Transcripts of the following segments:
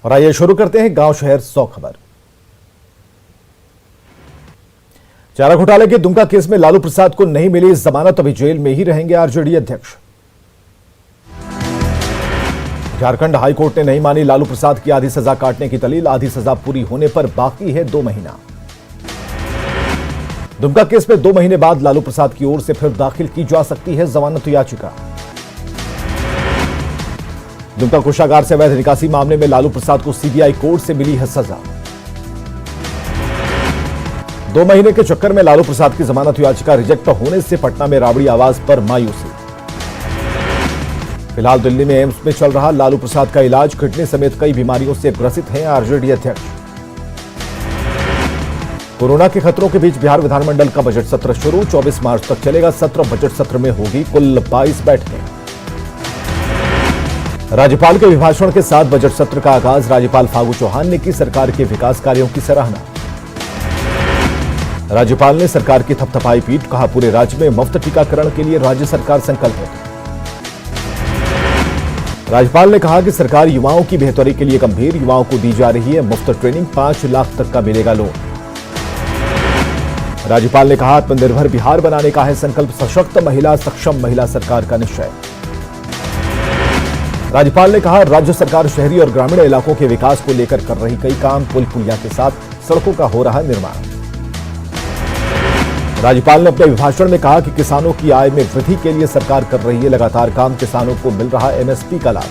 और आइए शुरू करते हैं गांव शहर 100 खबर। चारा घोटाले के दुमका केस में लालू प्रसाद को नहीं मिली जमानत, अभी जेल में ही रहेंगे आरजेडी अध्यक्ष। झारखंड हाईकोर्ट ने नहीं मानी लालू प्रसाद की आधी सजा काटने की दलील, आधी सजा पूरी होने पर बाकी है 2 महीना। दुमका केस में 2 महीने बाद लालू प्रसाद की ओर से फिर दाखिल की जा सकती है जमानत याचिका। दुमका कोषागार से अवैध निकासी मामले में लालू प्रसाद को सीबीआई कोर्ट से मिली है सजा। 2 महीने के चक्कर में लालू प्रसाद की जमानत याचिका रिजेक्ट होने से पटना में राबड़ी आवाज पर मायूसी। फिलहाल दिल्ली में एम्स में चल रहा लालू प्रसाद का इलाज, किडनी समेत कई बीमारियों से ग्रसित हैं आरजेडी अध्यक्ष। कोरोना के खतरों के बीच बिहार विधानमंडल का बजट सत्र शुरू, 24 मार्च तक चलेगा सत्र। बजट सत्र में होगी कुल 22 बैठकें। राज्यपाल के अभिभाषण के साथ बजट सत्र का आगाज, राज्यपाल फागू चौहान ने की सरकार के विकास कार्यों की सराहना। राज्यपाल ने सरकार की थपथपाई पीठ, कहा पूरे राज्य में मुफ्त टीकाकरण के लिए राज्य सरकार संकल्पित। राज्यपाल ने कहा कि सरकार युवाओं की बेहतरी के लिए गंभीर, युवाओं को दी जा रही है मुफ्त ट्रेनिंग, 5 लाख तक का मिलेगा लोन। राज्यपाल ने कहा आत्मनिर्भर बिहार बनाने का है संकल्प, सशक्त महिला सक्षम महिला सरकार का निश्चय। राज्यपाल ने कहा राज्य सरकार शहरी और ग्रामीण इलाकों के विकास को लेकर कर रही कई काम, पुल पुलिया के साथ सड़कों का हो रहा निर्माण। राज्यपाल ने अपने अभिभाषण में कहा कि किसानों की आय में वृद्धि के लिए सरकार कर रही है लगातार काम, किसानों को मिल रहा एमएसपी का लाभ।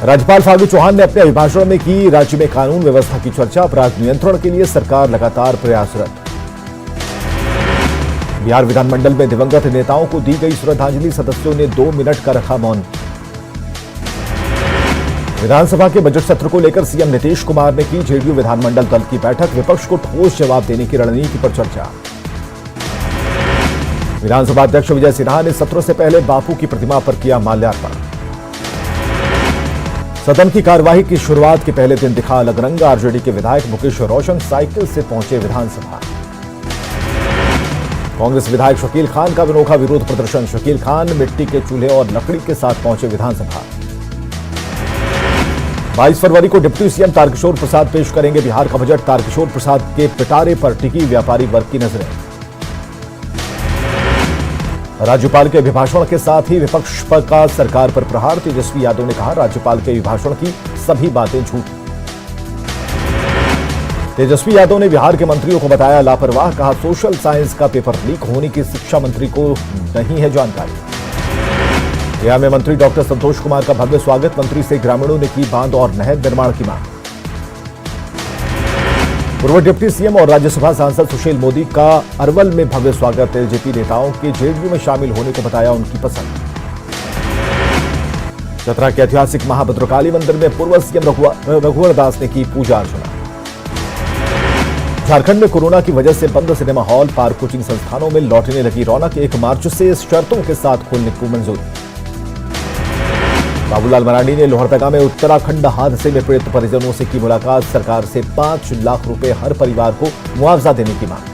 राज्यपाल फागू चौहान ने अपने अभिभाषण में की राज्य में कानून व्यवस्था की चर्चा, अपराध नियंत्रण के लिए सरकार लगातार प्रयासरत। बिहार विधानमंडल में दिवंगत नेताओं को दी गई श्रद्धांजलि, सदस्यों ने 2 मिनट का रखा मौन। विधानसभा के बजट सत्र को लेकर सीएम नीतीश कुमार ने की जेडीयू विधानमंडल दल की बैठक, विपक्ष को ठोस जवाब देने की रणनीति पर चर्चा। विधानसभा अध्यक्ष विजय सिन्हा ने सत्र से पहले बापू की प्रतिमा पर किया माल्यार्पण। सदन की कार्यवाही की शुरुआत के पहले दिन दिखा अलग रंग, आरजेडी के विधायक मुकेश रोशन साइकिल से पहुंचे विधानसभा। कांग्रेस विधायक शकील खान का अनोखा विरोध प्रदर्शन, शकील खान मिट्टी के चूल्हे और लकड़ी के साथ पहुंचे विधानसभा। 22 फरवरी को डिप्टी सीएम तारकिशोर प्रसाद पेश करेंगे बिहार का बजट, तारकिशोर प्रसाद के पिटारे पर टिकी व्यापारी वर्ग की नजरें। राज्यपाल के अभिभाषण के साथ ही विपक्ष पर का सरकार पर प्रहार, तेजस्वी यादव ने कहा राज्यपाल के अभिभाषण की सभी बातें झूठी। तेजस्वी यादव ने बिहार के मंत्रियों को बताया लापरवाह, कहा सोशल साइंस का पेपर लीक होने की शिक्षा मंत्री को नहीं है जानकारी। गया में मंत्री डॉक्टर संतोष कुमार का भव्य स्वागत, मंत्री से ग्रामीणों ने की बांध और नहर निर्माण की मांग। पूर्व डिप्टी सीएम और राज्यसभा सांसद सुशील मोदी का अरवल में भव्य स्वागत, एलजेपी नेताओं के जेडीयू में शामिल होने को बताया उनकी पसंद। चतरा के ऐतिहासिक महाभद्रकाली मंदिर में पूर्व सीएम रघुवर दास ने की पूजा अर्चना। झारखंड में कोरोना की वजह से बंद सिनेमा हॉल, पार्क, कोचिंग संस्थानों में लौटने लगी रौनक, 1 मार्च से शर्तों के साथ खोलने को मंजूरी। बाबूलाल मरांडी ने लोहरदगा में उत्तराखंड हादसे में पीड़ित परिजनों से की मुलाकात, सरकार से 5 लाख रुपए हर परिवार को मुआवजा देने की मांग।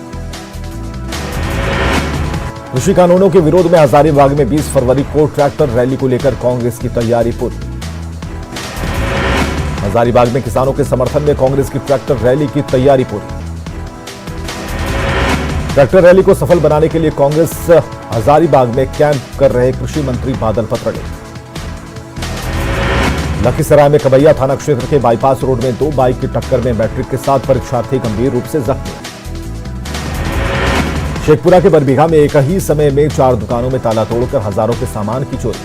कृषि कानूनों के विरोध में हजारीबाग में 20 फरवरी को ट्रैक्टर रैली को लेकर कांग्रेस की तैयारी पूरी। हजारीबाग में किसानों के समर्थन में कांग्रेस की ट्रैक्टर रैली की तैयारी पूरी। ट्रैक्टर रैली को सफल बनाने के लिए कांग्रेस हजारीबाग में कैंप कर रहे कृषि मंत्री बादल पत्रलेख। लखीसराय में कबैया थाना क्षेत्र के बाईपास रोड में 2 बाइक की टक्कर में मैट्रिक के 7 परीक्षार्थी गंभीर रूप से जख्मी। शेखपुरा के बरबीघा में एक ही समय में 4 दुकानों में ताला तोड़कर हजारों के सामान की चोरी।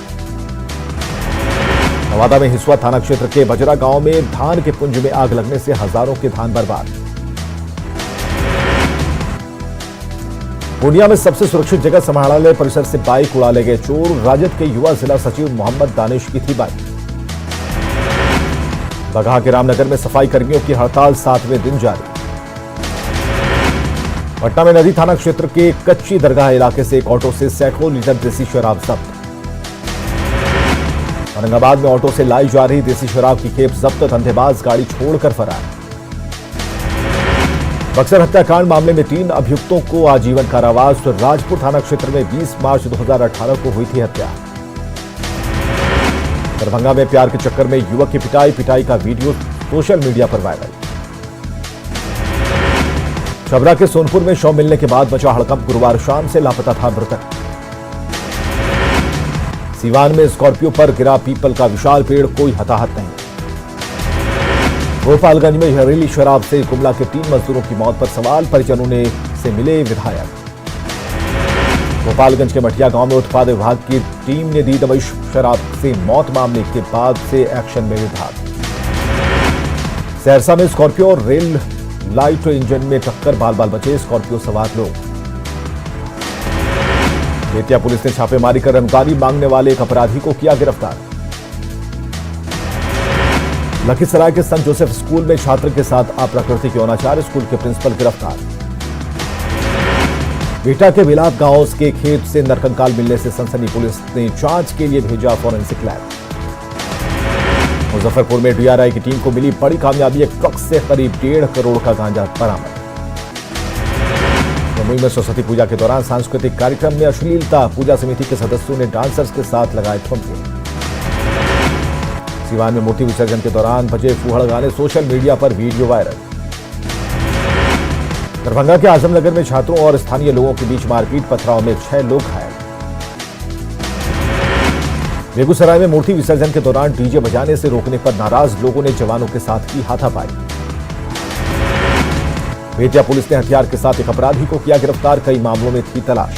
नवादा में हिसुआ थाना क्षेत्र के बजरा गांव में धान के पुंज में आग लगने से हजारों के धान बर्बाद। पूर्णिया में सबसे सुरक्षित जगह समाहरणालय परिसर से बाइक उड़ा ले गए चोर, राजद के युवा जिला सचिव मोहम्मद दानिश की थी बाइक। बगहा के रामनगर में सफाई कर्मियों की हड़ताल 7वें दिन जारी। पटना में नदी थाना क्षेत्र के कच्ची दरगाह इलाके से एक ऑटो से सैकड़ों लीटर देसी शराब जब्त। औरंगाबाद में ऑटो से लाई जा रही देसी शराब की खेप जब्त, धंधेबाज गाड़ी छोड़कर फरार। बक्सर हत्याकांड मामले में 3 अभियुक्तों को आजीवन कारावास, राजपुर थाना क्षेत्र में 20 मार्च 2018 को हुई थी हत्या। दरभंगा में प्यार के चक्कर में युवक की पिटाई का वीडियो सोशल मीडिया पर वायरल। छबरा के सोनपुर में शव मिलने के बाद मचा हड़कंप, गुरुवार शाम से लापता था मृतक। सीवान में स्कॉर्पियो पर गिरा पीपल का विशाल पेड़, कोई हताहत नहीं। गोपालगंज में जहरीली शराब से कुमला के 3 मजदूरों की मौत पर सवाल, परिजनों ने से मिले विधायक। गोपालगंज के मठिया गांव में उत्पाद विभाग की टीम ने दी दबिश, शराब से मौत मामले के बाद से एक्शन में विभाग। सहरसा में स्कॉर्पियो और रेल लाइट इंजन में टक्कर, बाल बाल बचे स्कॉर्पियो सवार लोग। बेतिया पुलिस ने छापेमारी कर रंगदारी मांगने वाले एक अपराधी को किया गिरफ्तार। लखीसराय के संत जोसेफ स्कूल में छात्र के साथ अप्राकृतिक यौनाचार, स्कूल के प्रिंसिपल गिरफ्तार। बेटा के बिलाप गांव के खेत से नरकंकाल मिलने से सनसनी, पुलिस ने जांच के लिए भेजा फॉरेंसिक लैब। मुजफ्फरपुर में डीआरआई की टीम को मिली बड़ी कामयाबी, एक ट्रक से करीब 1.5 करोड़ का गांजा बरामद। जमुई में सरस्वती पूजा के दौरान सांस्कृतिक कार्यक्रम में अश्लीलता, पूजा समिति के सदस्यों ने डांसर्स के साथ लगाए ठुमके। सीवान में मूर्ति विसर्जन के दौरान बजे फूहड़ गाने, सोशल मीडिया पर वीडियो वायरल। दरभंगा के आजमनगर में छात्रों और स्थानीय लोगों के बीच मारपीट, पथराव में 6 लोग घायल। बेगूसराय में मूर्ति विसर्जन के दौरान डीजे बजाने से रोकने पर नाराज लोगों ने जवानों के साथ की हाथापाई। बेतिया पुलिस ने हथियार के साथ एक अपराधी को किया गिरफ्तार, कई मामलों में थी तलाश।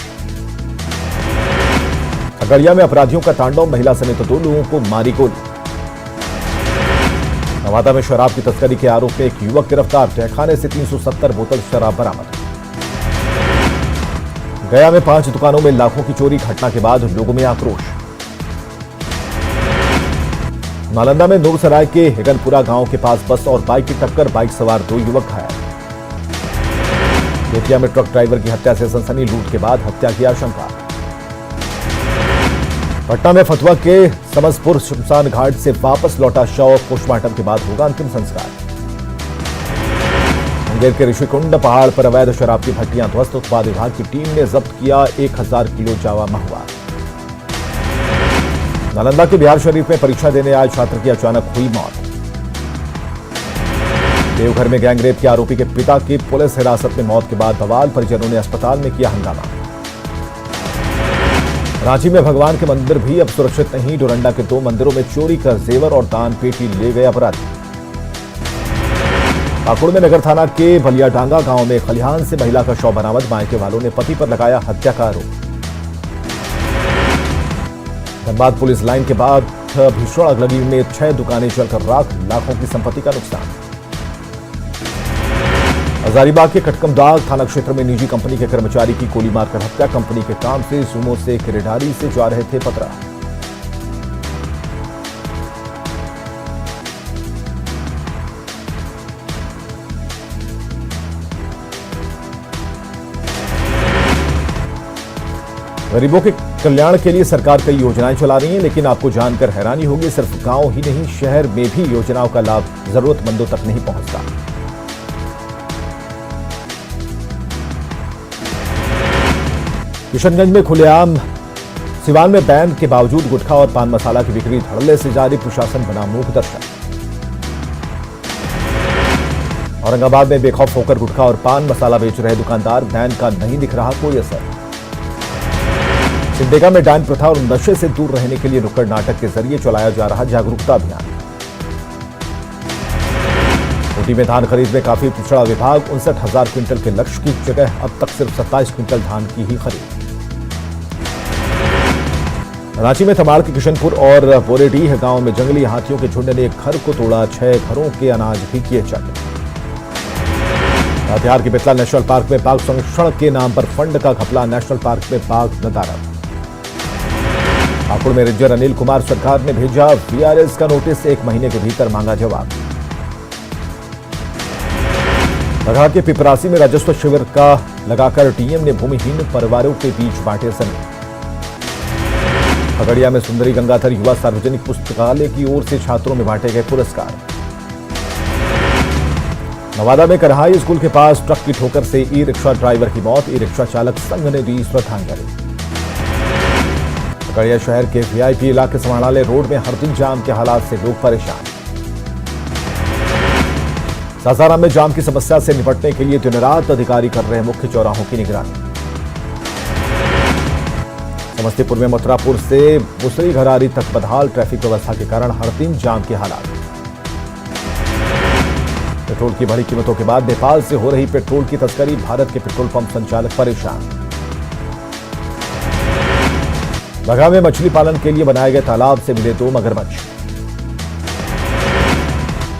खगड़िया में अपराधियों का तांडव, महिला समेत 2 लोगों को मारी गोली। नवादा में शराब की तस्करी के आरोप में एक युवक गिरफ्तार, तहखाने से 370 बोतल शराब बरामद। गया में 5 दुकानों में लाखों की चोरी, घटना के बाद लोगों में आक्रोश। नालंदा में नूरसराय के हिगनपुरा गांव के पास बस और बाइक की टक्कर, बाइक सवार 2 युवक घायल। बेतिया में ट्रक ड्राइवर की हत्या से सनसनी, लूट के बाद हत्या की आशंका। पटना में फतुहा के समसपुर शमशान घाट से वापस लौटा शव, पोस्टमार्टम के बाद होगा अंतिम संस्कार। मुंगेर के ऋषिकुंड पहाड़ पर अवैध शराब की भट्टियां ध्वस्त, उत्पाद विभाग की टीम ने जब्त किया 1000 किलो जावा महुआ। नालंदा के बिहार शरीफ में परीक्षा देने आए छात्र की अचानक हुई मौत। देवघर में गैंगरेप के आरोपी के पिता की पुलिस हिरासत में मौत के बाद बवाल, परिजनों ने अस्पताल में किया हंगामा। रांची में भगवान के मंदिर भी अब सुरक्षित नहीं, डोरंडा के 2 मंदिरों में चोरी कर जेवर और दान पेटी ले गए अपराधी। पाकुड़ में नगर थाना के बलियाडांगा गांव में खलिहान से महिला का शव बरामद, मायके वालों ने पति पर लगाया हत्या का आरोप। धनबाद पुलिस लाइन के बाद भीषण अगलगी में 6 दुकानें जलकर राख, लाखों की संपत्ति का नुकसान। हजारीबाग के कटकमदाग थाना क्षेत्र में निजी कंपनी के कर्मचारी की गोली मारकर हत्या, कंपनी के काम से सुमो से किरेडारी से जा रहे थे पतरा। गरीबों के कल्याण के लिए सरकार कई योजनाएं चला रही है, लेकिन आपको जानकर हैरानी होगी, सिर्फ गांव ही नहीं शहर में भी योजनाओं का लाभ जरूरतमंदों तक नहीं पहुंचता। किशनगंज में खुलेआम, सिवान में बैन के बावजूद गुटखा और पान मसाला की बिक्री, धड़ल्ले से जारी, प्रशासन बना मूक दर्शक। औरंगाबाद में बेखौफ होकर गुटखा और पान मसाला बेच रहे दुकानदार, बैन का नहीं दिख रहा कोई असर। सिमडेगा में डायन प्रथा और नशे से दूर रहने के लिए नुक्कड़ नाटक के जरिए चलाया जा रहा जागरूकता अभियान। खूंटी में धान खरीद में काफी पिछड़ा विभाग, 59,000 क्विंटल के लक्ष्य की जगह अब तक सिर्फ 27 क्विंटल धान की ही खरीद। रांची में तमाड़ के किशनपुर और बोरेडीह गांव में जंगली हाथियों के झुंड ने एक घर को तोड़ा, 6 घरों के अनाज भी किए चट। लातेहार के बितला नेशनल पार्क में बाघ संरक्षण के नाम पर फंड का घपला, नेशनल पार्क में बाघ नदारद। पाकुड़ में रेंजर अनिल कुमार सरकार ने भेजा वीआरएस का नोटिस, 1 महीने के भीतर मांगा जवाब। बघा के पिपरासी में राजस्व शिविर का लगाकर डीएम ने भूमिहीन परिवारों के बीच बांटे सनक। खगड़िया में सुंदरी गंगाधर युवा सार्वजनिक पुस्तकालय की ओर से छात्रों में बांटे गए पुरस्कार। नवादा में करहाई स्कूल के पास ट्रक की ठोकर से ई रिक्शा ड्राइवर की मौत, ई रिक्शा चालक संघ ने दी श्रद्धांजलि। खगड़िया शहर के वीआईपी इलाके समाणालय रोड में हर दिन जाम के हालात से लोग परेशान। सासाराम में जाम की समस्या से निपटने के लिए दिन रात अधिकारी कर रहे हैं मुख्य चौराहों की निगरानी। समस्तीपुर में मथुरापुर से मुसरी घरारी तक बदहाल ट्रैफिक व्यवस्था के कारण हर दिन जाम के हालात। पेट्रोल की बढ़ी कीमतों के बाद नेपाल से हो रही पेट्रोल की तस्करी, भारत के पेट्रोल पंप संचालक परेशान। बगहा में मछली पालन के लिए बनाए गए तालाब से मिले 2 मगरमच्छ।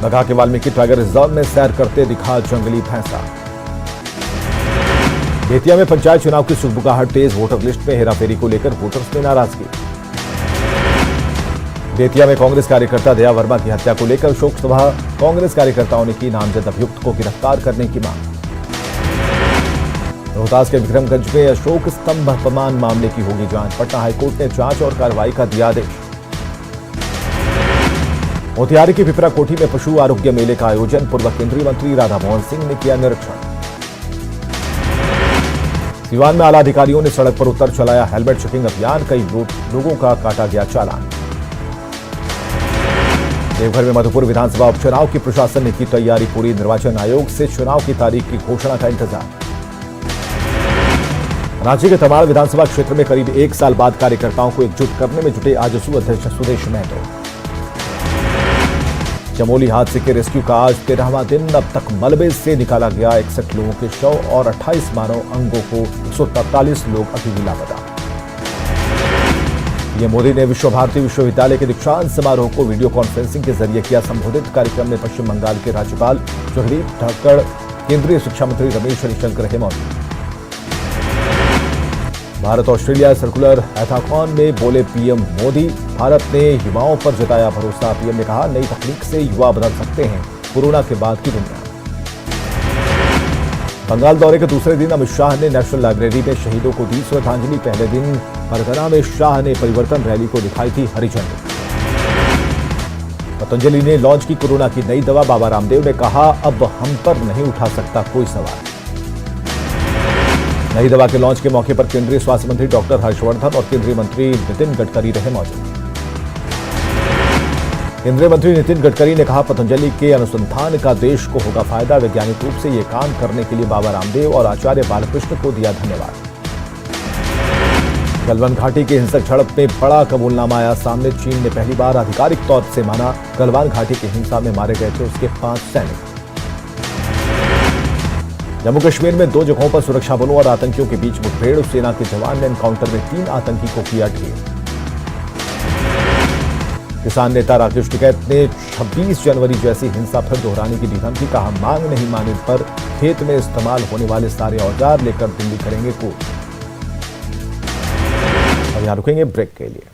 बगहा के वाल्मीकि टाइगर रिजर्व में सैर करते दिखा जंगली भैंसा। बेतिया में पंचायत चुनाव की सुगबुगाहट तेज, वोटर लिस्ट में हेराफेरी को लेकर वोटर्स में नाराजगी। बेतिया में कांग्रेस कार्यकर्ता दया वर्मा की हत्या को लेकर शोक सभा, कांग्रेस कार्यकर्ताओं ने की नामजद अभियुक्त को गिरफ्तार करने की मांग। रोहतास के विक्रमगंज में अशोक स्तंभ अपमान मामले की होगी जांच, पटना हाईकोर्ट ने जांच और कार्रवाई का दिया आदेश। मोतिहारी की पिपरा कोठी में पशु आरोग्य मेले का आयोजन, पूर्व केंद्रीय मंत्री राधा मोहन सिंह ने किया निरीक्षण। सीवान में आला अधिकारियों ने सड़क पर उतर चलाया हेलमेट चेकिंग अभियान, कई लोगों का काटा गया चालान। देवघर में मधुपुर विधानसभा उपचुनाव की प्रशासन ने की तैयारी पूरी, निर्वाचन आयोग से चुनाव की तारीख की घोषणा का इंतजार। रांची के तमाड़ विधानसभा क्षेत्र में करीब 1 साल बाद कार्यकर्ताओं को एकजुट करने में जुटे आजसू अध्यक्ष सुदेश महतो। चमोली हादसे के रेस्क्यू का आज 13वां दिन, अब तक मलबे से निकाला गया 61 लोगों के शव और 28 मानव अंगों को, 143 लोग अभी भी लापता। पीएम मोदी ने विश्व भारती विश्वविद्यालय के दीक्षांत समारोह को वीडियो कॉन्फ्रेंसिंग के जरिए किया संबोधित। कार्यक्रम में पश्चिम बंगाल के राज्यपाल जगदीप धनखड़, केंद्रीय शिक्षा मंत्री रमेश निशंक रहे मौजूद। भारत ऑस्ट्रेलिया सर्कुलर हैकाथॉन में बोले पीएम मोदी, भारत ने युवाओं पर जताया भरोसा। पीएम ने कहा, नई तकनीक से युवा बदल सकते हैं कोरोना के बाद की दुनिया। बंगाल दौरे के दूसरे दिन अमित शाह ने नेशनल लाइब्रेरी में शहीदों को दी श्रद्धांजलि। पहले दिन परगना में शाह ने परिवर्तन रैली को दिखाई थी हरी झंडी। पतंजलि ने लॉन्च की कोरोना की नई दवा, बाबा रामदेव ने कहा, अब हम पर नहीं उठा सकता कोई सवाल। नई दवा के लॉन्च के मौके पर केंद्रीय स्वास्थ्य मंत्री डॉक्टर हर्षवर्धन और केंद्रीय मंत्री नितिन गडकरी रहे मौजूद। केंद्रीय मंत्री नितिन गडकरी ने कहा, पतंजलि के अनुसंधान का देश को होगा फायदा। वैज्ञानिक रूप से ये काम करने के लिए बाबा रामदेव और आचार्य बालकृष्ण को दिया धन्यवाद। गलवान घाटी की हिंसक झड़प में बड़ा कबूलनामा आया सामने। चीन ने पहली बार आधिकारिक तौर से माना गलवान घाटी की हिंसा में मारे गए थे उसके 5 सैनिक। जम्मू कश्मीर में 2 जगहों पर सुरक्षा बलों और आतंकियों के बीच मुठभेड़, सेना के जवान ने एनकाउंटर में 3 आतंकी को किया ढेर। किसान नेता राकेश टिकैत ने 26 जनवरी जैसी हिंसा फिर दोहराने की दी धमकी, कहा, मांग नहीं माने पर खेत में इस्तेमाल होने वाले सारे औजार लेकर दिल्ली करेंगे कूच। अब यहां रुकेंगे ब्रेक के लिए।